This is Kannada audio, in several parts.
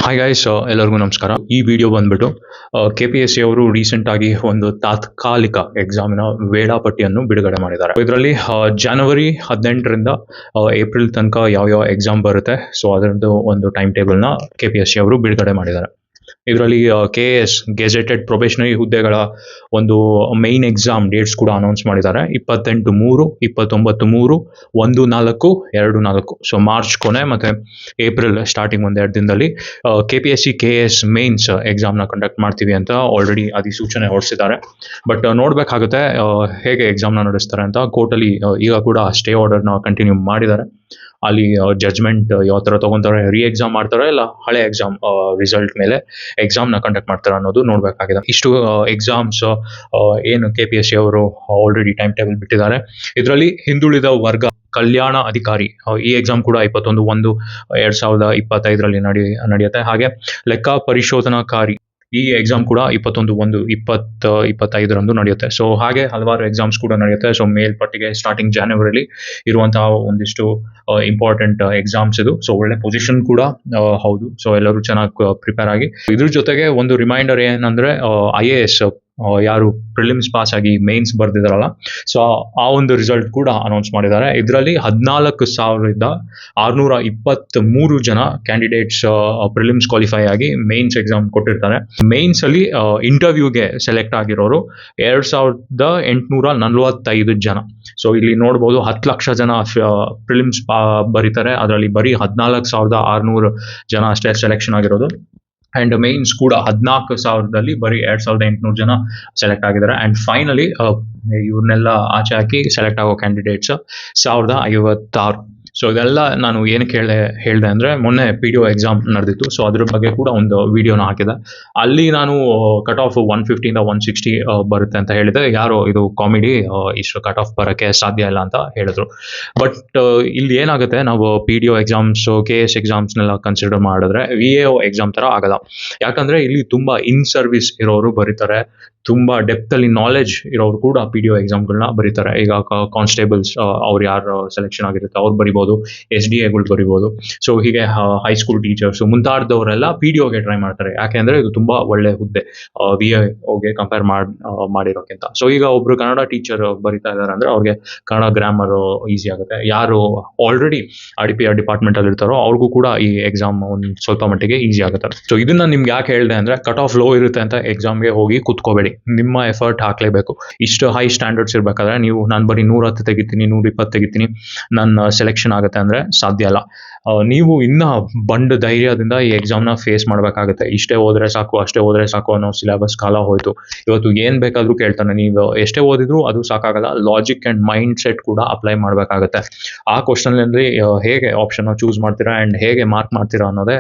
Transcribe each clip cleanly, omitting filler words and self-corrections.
ಹಾಯ್ ಗೈಸ್, ಎಲ್ಲರಿಗೂ ನಮಸ್ಕಾರ. ಈ ವಿಡಿಯೋ ಬಂದ್ಬಿಟ್ಟು KPSC ಅವರು ರೀಸೆಂಟ್ ಆಗಿ ಒಂದು ತಾತ್ಕಾಲಿಕ ಎಕ್ಸಾಮಿನ ವೇಳಾಪಟ್ಟಿಯನ್ನು ಬಿಡುಗಡೆ ಮಾಡಿದ್ದಾರೆ. ಇದರಲ್ಲಿ ಜನವರಿ 18ರಿಂದ ಏಪ್ರಿಲ್ ತನಕ ಯಾವ ಎಕ್ಸಾಮ್ ಬರುತ್ತೆ, ಸೊ ಅದರದ್ದು ಒಂದು ಟೈಮ್ ಟೇಬಲ್ನ KPSC ಅವರು ಬಿಡುಗಡೆ ಮಾಡಿದ್ದಾರೆ. ಇದರಲ್ಲಿ KS ಗೆಜೆಟೆಡ್ ಪ್ರೊಬೇಷನರಿ ಹುದ್ದೆಗಳ ಒಂದು ಮೈನ್ ಎಕ್ಸಾಮ್ ಡೇಟ್ಸ್ ಕೂಡ ಅನೌನ್ಸ್ ಮಾಡಿದ್ದಾರೆ. 28/3, 29/3, 1/4, 2/4. ಸೊ ಮಾರ್ಚ್ ಕೊನೆ ಮತ್ತೆ ಏಪ್ರಿಲ್ ಸ್ಟಾರ್ಟಿಂಗ್ ಒಂದೆರಡು ದಿನದಲ್ಲಿ KPSC KS ಮೇನ್ಸ್ ಎಕ್ಸಾಮ್ನ ಕಂಡಕ್ಟ್ ಮಾಡ್ತೀವಿ ಅಂತ ಆಲ್ರೆಡಿ ಅಧಿಸೂಚನೆ ಹೊರಡಿಸಿದ್ದಾರೆ. ಬಟ್ ನೋಡ್ಬೇಕಾಗುತ್ತೆ ಹೇಗೆ ಎಕ್ಸಾಮ್ನ ನಡೆಸ್ತಾರೆ ಅಂತ. ಕೋರ್ಟಲ್ಲಿ ಈಗ ಕೂಡ ಸ್ಟೇ ಆರ್ಡರ್ನ ಕಂಟಿನ್ಯೂ ಮಾಡಿದ್ದಾರೆ. ಅಲ್ಲಿ ಜಡ್ಜ್ಮೆಂಟ್ ಯಾವ ಥರ ತೊಗೊತಾರೆ, ಎಕ್ಸಾಮ್ ಮಾಡ್ತಾರೆ ಇಲ್ಲ ಹಳೆ ಎಕ್ಸಾಮ್ ರಿಸಲ್ಟ್ ಮೇಲೆ ಎಕ್ಸಾಮ್ನ ಕಂಡಕ್ಟ್ ಮಾಡ್ತಾರೆ ಅನ್ನೋದು ನೋಡಬೇಕಾಗಿದೆ. ಇಷ್ಟು ಎಕ್ಸಾಮ್ಸ್ ಏನು KPSC ಅವರು ಆಲ್ರೆಡಿ ಟೈಮ್ ಟೇಬಲ್ ಬಿಟ್ಟಿದ್ದಾರೆ. ಇದರಲ್ಲಿ ಹಿಂದುಳಿದ ವರ್ಗ ಕಲ್ಯಾಣ ಅಧಿಕಾರಿ ಈ ಎಕ್ಸಾಮ್ ಕೂಡ 21/1/2025 ನಡೆಯುತ್ತೆ. ಹಾಗೆ ಲೆಕ್ಕ ಪರಿಶೋಧನಾಕಾರಿ ಈ ಎಕ್ಸಾಮ್ ಕೂಡ 21/1/2025 ನಡೆಯುತ್ತೆ. ಸೊ ಹಾಗೆ ಹಲವಾರು ಎಕ್ಸಾಮ್ಸ್ ಕೂಡ ನಡೆಯುತ್ತೆ. ಸೊ ಮೇಲ್ಪಟ್ಟಿಗೆ ಸ್ಟಾರ್ಟಿಂಗ್ ಜಾನ್ವರಿಲಿ ಇರುವಂತಹ ಒಂದಿಷ್ಟು ಇಂಪಾರ್ಟೆಂಟ್ ಎಕ್ಸಾಮ್ಸ್ ಇದು. ಸೊ ಒಳ್ಳೆ ಪೊಸಿಷನ್ ಕೂಡ ಹೌದು. ಸೊ ಎಲ್ಲರೂ ಚೆನ್ನಾಗಿ ಪ್ರಿಪೇರ್ ಆಗಿ. ಇದ್ರ ಜೊತೆಗೆ ಒಂದು ರಿಮೈಂಡರ್ ಏನಂದ್ರೆ IAS ಯಾರು ಪ್ರಿಲಿಮ್ಸ್ ಪಾಸ್ ಆಗಿ ಮೇನ್ಸ್ ಬರ್ದಿದಾರಲ್ಲ, ಸೊ ಆ ಒಂದು ರಿಸಲ್ಟ್ ಕೂಡ ಅನೌನ್ಸ್ ಮಾಡಿದ್ದಾರೆ. ಇದರಲ್ಲಿ 14,623 ಜನ ಕ್ಯಾಂಡಿಡೇಟ್ಸ್ ಪ್ರಿಲಿಮ್ಸ್ ಕ್ವಾಲಿಫೈ ಆಗಿ ಮೇನ್ಸ್ ಎಕ್ಸಾಮ್ ಕೊಟ್ಟಿರ್ತಾರೆ. ಮೇನ್ಸ್ ಅಲ್ಲಿ ಇಂಟರ್ವ್ಯೂಗೆ ಸೆಲೆಕ್ಟ್ ಆಗಿರೋರು 2,845 ಜನ. ಸೊ ಇಲ್ಲಿ ನೋಡ್ಬೋದು 10 ಲಕ್ಷ ಜನ ಪ್ರಿಲಿಮ್ಸ್ ಬರೀತಾರೆ, ಅದರಲ್ಲಿ ಬರೀ 14,600 ಜನ ಅಷ್ಟೇ ಸೆಲೆಕ್ಷನ್ ಆಗಿರೋದು. ಅಂಡ್ ಮೇನ್ಸ್ ಕೂಡ 14,000ದಲ್ಲಿ ಬರೀ 2,800 ಜನ ಸೆಲೆಕ್ಟ್ ಆಗಿದ್ದಾರೆ. ಅಂಡ್ ಫೈನಲಿ ಇವ್ರನ್ನೆಲ್ಲ ಆಚೆ ಹಾಕಿ ಸೆಲೆಕ್ಟ್ ಆಗೋ ಕ್ಯಾಂಡಿಡೇಟ್ಸ್ 1,056. ಸೊ ಇದೆಲ್ಲ ನಾನು ಏನಕ್ಕೆ ಹೇಳಿದೆ ಅಂದರೆ, ಮೊನ್ನೆ PDO ಎಕ್ಸಾಮ್ ನಡೆದಿತ್ತು. ಸೊ ಅದ್ರ ಬಗ್ಗೆ ಕೂಡ ಒಂದು ವಿಡಿಯೋನ ಹಾಕಿದೆ. ಅಲ್ಲಿ ನಾನು ಕಟ್ ಆಫ್ 150ಇಂದ 160 ಬರುತ್ತೆ ಅಂತ ಹೇಳಿದೆ. ಯಾರೋ ಇದು ಕಾಮಿಡಿ, ಇಷ್ಟು ಕಟ್ ಆಫ್ ಬರೋಕ್ಕೆ ಸಾಧ್ಯ ಇಲ್ಲ ಅಂತ ಹೇಳಿದ್ರು. ಬಟ್ ಇಲ್ಲಿ ಏನಾಗುತ್ತೆ, ನಾವು PDO ಎಕ್ಸಾಮ್ಸ್ KS ಎಕ್ಸಾಮ್ಸ್ನೆಲ್ಲ ಕನ್ಸಿಡರ್ ಮಾಡಿದ್ರೆ VAO ಎಕ್ಸಾಮ್ ಥರ ಆಗಲ್ಲ. ಯಾಕಂದರೆ ಇಲ್ಲಿ ತುಂಬ ಇನ್ ಸರ್ವಿಸ್ ಇರೋರು ಬರೀತಾರೆ, ತುಂಬ ಡೆಪ್ತಲ್ಲಿ ನಾಲೆಜ್ ಇರೋರು ಕೂಡ PDO ಎಕ್ಸಾಮ್ಗಳನ್ನ ಬರೀತಾರೆ. ಈಗ ಕಾನ್ಸ್ಟೇಬಲ್ಸ್ ಅವ್ರು ಯಾರು ಸೆಲೆಕ್ಷನ್ ಆಗಿರುತ್ತೆ ಅವ್ರು ಬರಿಬೋದು, SDAಗಳು ಬರಿಬೋದು. ಸೊ ಹೀಗೆ ಹೈಸ್ಕೂಲ್ ಟೀಚರ್ಸು ಮುಂತಾದವರೆಲ್ಲ PDOಗೆ ಟ್ರೈ ಮಾಡ್ತಾರೆ. ಯಾಕೆಂದರೆ ಇದು ತುಂಬ ಒಳ್ಳೆ ಹುದ್ದೆ VAOಗೆ ಕಂಪೇರ್ ಮಾಡಿರೋಕ್ಕಿಂತ. ಸೊ ಈಗ ಒಬ್ರು ಕನ್ನಡ ಟೀಚರ್ ಬರಿತಾ ಇದ್ದಾರೆ ಅಂದರೆ ಅವ್ರಿಗೆ ಕನ್ನಡ ಗ್ರಾಮರು ಈಸಿ ಆಗುತ್ತೆ. ಯಾರು ಆಲ್ರೆಡಿ IDPR ಡಿಪಾರ್ಟ್ಮೆಂಟಲ್ಲಿ ಇರ್ತಾರೋ ಅವ್ರಿಗೂ ಕೂಡ ಈ ಎಕ್ಸಾಮ್ ಒಂದು ಸ್ವಲ್ಪ ಮಟ್ಟಿಗೆ ಈಸಿ ಆಗುತ್ತೆ. ಸೊ ಇದನ್ನ ನಿಮ್ಗೆ ಯಾಕೆ ಹೇಳಿದೆ ಅಂದರೆ, ಕಟ್ ಆಫ್ ಲೋ ಇರುತ್ತೆ ಅಂತ ಎಕ್ಸಾಮ್ಗೆ ಹೋಗಿ ಕೂತ್ಕೋಬೇಡಿ. ನಿಮ್ಮ ಎಫರ್ಟ್ ಹಾಕಲೇಬೇಕು. ಇಷ್ಟು ಹೈ ಸ್ಟ್ಯಾಂಡರ್ಡ್ಸ್ ಇರಬೇಕಾದ್ರೆ ನಾನು ಬರೀ 110 ತೆಗಿತೀನಿ, 120 ತೆಗಿತೀನಿ, ನನ್ನ ಸೆಲೆಕ್ಷನ್ ಆಗುತ್ತೆ ಅಂದರೆ ಸಾಧ್ಯ ಅಲ್ಲ. ನೀವು ಇನ್ನ ಬಂಡ್ ಧೈರ್ಯದಿಂದ ಈ ಎಕ್ಸಾಮ್ನ ಫೇಸ್ ಮಾಡಬೇಕಾಗುತ್ತೆ. ಇಷ್ಟೇ ಓದ್ರೆ ಸಾಕು, ಅಷ್ಟೇ ಓದ್ರೆ ಸಾಕು ಅನ್ನೋ ಸಿಲೆಬಸ್ ಕಾಲ ಹೋಯ್ತು. ಇವತ್ತು ಏನು ಬೇಕಾದರೂ ಕೇಳ್ತಾನೆ. ನೀವು ಎಷ್ಟೇ ಓದಿದ್ರು ಅದು ಸಾಕಾಗಲ್ಲ. ಲಾಜಿಕ್ ಆ್ಯಂಡ್ ಮೈಂಡ್ ಸೆಟ್ ಕೂಡ ಅಪ್ಲೈ ಮಾಡಬೇಕಾಗುತ್ತೆ. ಆ ಕ್ವಶನಲ್ಲಿ ಹೇಗೆ ಆಪ್ಷನ್ನ ಚೂಸ್ ಮಾಡ್ತೀರಾ ಆ್ಯಂಡ್ ಹೇಗೆ ಮಾರ್ಕ್ ಮಾಡ್ತೀರಾ ಅನ್ನೋದೇ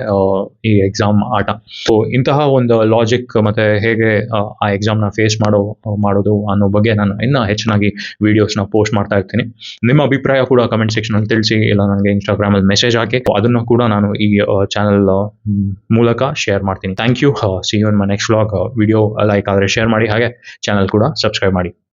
ಈ ಎಕ್ಸಾಮ್ ಆಟ. ಸೊ ಇಂತಹ ಒಂದು ಲಾಜಿಕ್ ಮತ್ತು ಹೇಗೆ ಆ ಎಕ್ಸಾಮ್ನ ಫೇಸ್ ಮಾಡೋದು ಅನ್ನೋ ಬಗ್ಗೆ ನಾನು ಇನ್ನೂ ಹೆಚ್ಚಿನಾಗಿ ವೀಡಿಯೋಸ್ನ ಪೋಸ್ಟ್ ಮಾಡ್ತಾ ಇರ್ತೀನಿ. ನಿಮ್ಮ ಅಭಿಪ್ರಾಯ ಕೂಡ ಕಮೆಂಟ್ ಸೆಕ್ಷನಲ್ಲಿ ತಿಳಿಸಿ, ಇಲ್ಲ ನನಗೆ ಇನ್ಸ್ಟಾಗ್ರಾಮಲ್ಲಿ ಮೆಸೇಜ್ ಹಾಕಿ. ಅದನ್ನು ಕೂಡ ನಾನು ಈ ಚಾನಲ್ ಮೂಲಕ ಶೇರ್ ಮಾಡ್ತೀನಿ. Thank you. See you in my next vlog. Video like ಆದರೆ ಶೇರ್ ಮಾಡಿ, ಹಾಗೆ ಚಾನಲ್ ಕೂಡ ಸಬ್ಸ್ಕ್ರೈಬ್ ಮಾಡಿ.